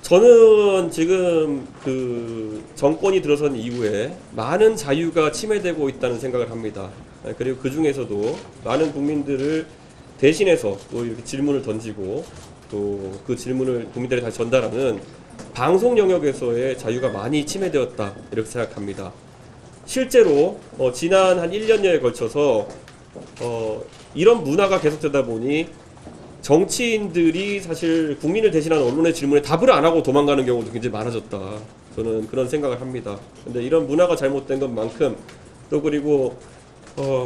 저는 지금 그 정권이 들어선 이후에 많은 자유가 침해되고 있다는 생각을 합니다. 그리고 그 중에서도 많은 국민들을 대신해서 또 이렇게 질문을 던지고 또 그 질문을 국민들에게 다시 전달하는 방송 영역에서의 자유가 많이 침해되었다 이렇게 생각합니다. 실제로 지난 한 1년여에 걸쳐서 이런 문화가 계속되다 보니 정치인들이 사실 국민을 대신하는 언론의 질문에 답을 안 하고 도망가는 경우도 굉장히 많아졌다. 저는 그런 생각을 합니다. 근데 이런 문화가 잘못된 것만큼 또 그리고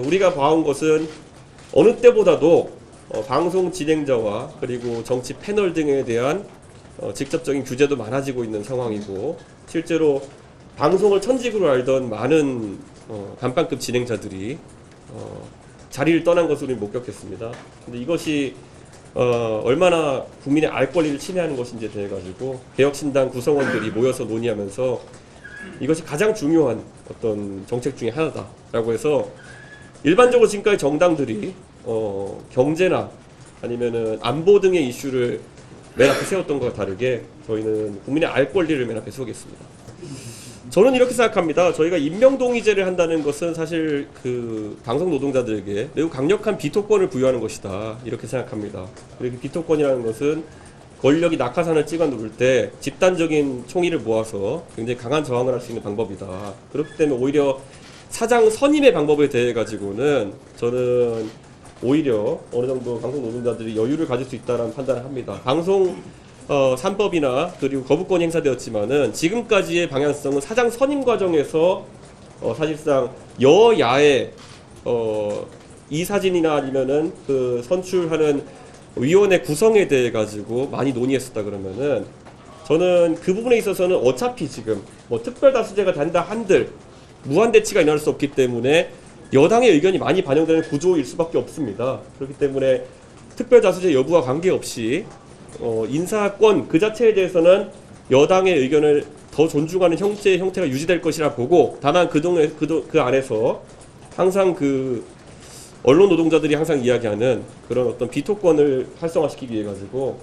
우리가 봐온 것은 어느 때보다도 방송 진행자와 그리고 정치 패널 등에 대한 직접적인 규제도 많아지고 있는 상황이고 실제로 방송을 천직으로 알던 많은 간판급 진행자들이 자리를 떠난 것을 우리는 목격했습니다. 근데 이것이 얼마나 국민의 알 권리를 침해하는 것인지에 대해 가지고 개혁신당 구성원들이 모여서 논의하면서 이것이 가장 중요한 어떤 정책 중에 하나다라고 해서 일반적으로 지금까지 정당들이 경제나 아니면은 안보 등의 이슈를 맨 앞에 세웠던 것과 다르게 저희는 국민의 알 권리를 맨 앞에 세우겠습니다. 저는 이렇게 생각합니다. 저희가 임명동의제를 한다는 것은 사실 그 방송 노동자들에게 매우 강력한 비토권을 부여하는 것이다. 이렇게 생각합니다. 그리고 비토권이라는 것은 권력이 낙하산을 찍어 누를 때 집단적인 총의를 모아서 굉장히 강한 저항을 할 수 있는 방법이다. 그렇기 때문에 오히려 사장 선임의 방법에 대해 가지고는 저는 오히려 어느 정도 방송 노동자들이 여유를 가질 수 있다는 판단을 합니다. 방송 3법이나 그리고 거부권이 행사되었지만은 지금까지의 방향성은 사장 선임 과정에서 사실상 여야의 이사진이나 아니면은 그 선출하는 위원회 구성에 대해 가지고 많이 논의했었다 그러면은 저는 그 부분에 있어서는 어차피 지금 뭐 특별다수제가 된다 한들 무한대치가 일어날 수 없기 때문에 여당의 의견이 많이 반영되는 구조일 수밖에 없습니다. 그렇기 때문에 특별다수제 여부와 관계없이 인사권 그 자체에 대해서는 여당의 의견을 더 존중하는 형태가 유지될 것이라 보고 다만 그 안에서 항상 그 언론 노동자들이 항상 이야기하는 그런 어떤 비토권을 활성화시키기 위해 가지고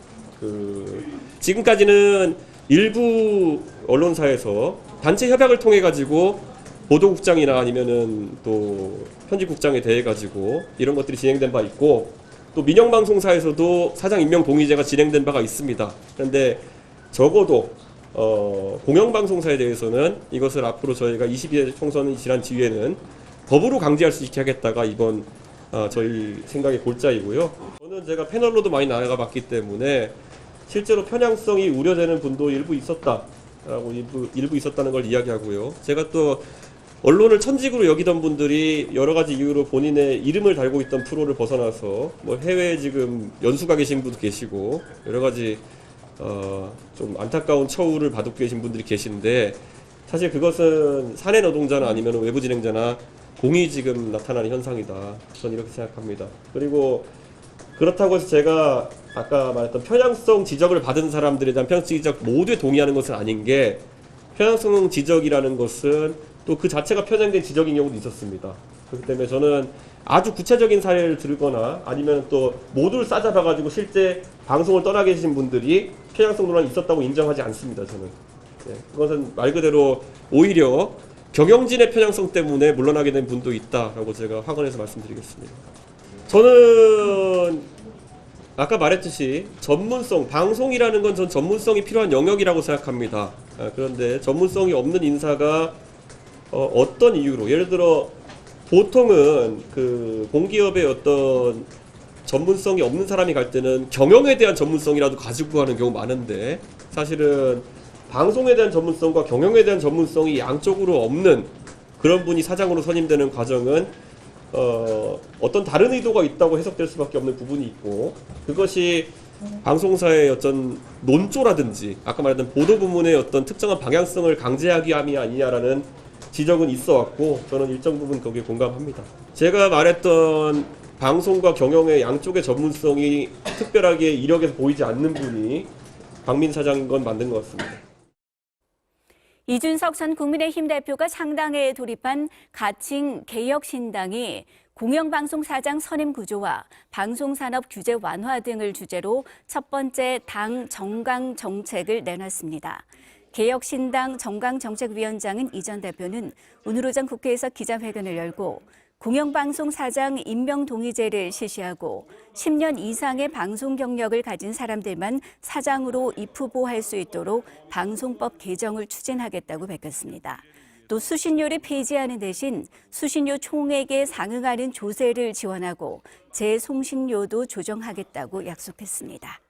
지금까지는 일부 언론사에서 단체 협약을 통해 가지고 보도국장이나 아니면은 또 편집국장에 대해 가지고 이런 것들이 진행된 바 있고 또 민영방송사에서도 사장 임명 동의제가 진행된 바가 있습니다. 그런데 적어도 공영방송사에 대해서는 이것을 앞으로 저희가 22대 총선이 지난 뒤에는 법으로 강제할 수 있게 하겠다가 이번 저희 생각의 골자이고요. 저는 제가 패널로도 많이 나가 봤기 때문에 실제로 편향성이 우려되는 분도 일부 있었다라고 일부 있었다는 걸 이야기하고요. 제가 또 언론을 천직으로 여기던 분들이 여러 가지 이유로 본인의 이름을 달고 있던 프로를 벗어나서 뭐 해외에 지금 연수가 계신 분도 계시고 여러 가지 좀 안타까운 처우를 받고 계신 분들이 계신데 사실 그것은 사내 노동자나 아니면 외부 진행자나 공이 지금 나타나는 현상이다. 저는 이렇게 생각합니다. 그리고 그렇다고 해서 제가 아까 말했던 편향성 지적을 받은 사람들에 대한 편향성 지적 모두에 동의하는 것은 아닌 게 편향성 지적이라는 것은 또 그 자체가 편향된 지적인 경우도 있었습니다. 그렇기 때문에 저는 아주 구체적인 사례를 들거나 아니면 또 모두를 싸잡아가지고 실제 방송을 떠나게 계신 분들이 편향성 논란이 있었다고 인정하지 않습니다. 저는. 네, 그것은 말 그대로 오히려 경영진의 편향성 때문에 물러나게 된 분도 있다라고 제가 확언해서 말씀드리겠습니다. 저는 아까 말했듯이 전문성, 방송이라는 건 전 전문성이 필요한 영역이라고 생각합니다. 그런데 전문성이 없는 인사가 어떤 이유로 예를 들어 보통은 그 공기업의 어떤 전문성이 없는 사람이 갈 때는 경영에 대한 전문성이라도 가지고 가는 경우 많은데 사실은 방송에 대한 전문성과 경영에 대한 전문성이 양쪽으로 없는 그런 분이 사장으로 선임되는 과정은 어떤 다른 의도가 있다고 해석될 수밖에 없는 부분이 있고 그것이 방송사의 어떤 논조라든지 아까 말했던 보도 부문의 어떤 특정한 방향성을 강제하기 함이 아니냐라는 지적은 있어 왔고 저는 일정 부분 거기에 공감합니다. 제가 말했던 방송과 경영의 양쪽의 전문성이 특별하게 이력에서 보이지 않는 분이 박민 사장인 건 맞는 것 같습니다. 이준석 전 국민의힘 대표가 창당에 돌입한 가칭 개혁신당이 공영방송사장 선임 구조와 방송산업 규제 완화 등을 주제로 첫 번째 당 정강 정책을 내놨습니다. 개혁신당 정강정책위원장인 이 전 대표는 오늘 오전 국회에서 기자회견을 열고 공영방송사장 임명동의제를 실시하고 10년 이상의 방송 경력을 가진 사람들만 사장으로 입후보할 수 있도록 방송법 개정을 추진하겠다고 밝혔습니다. 또 수신료를 폐지하는 대신 수신료 총액에 상응하는 조세를 지원하고 재송신료도 조정하겠다고 약속했습니다.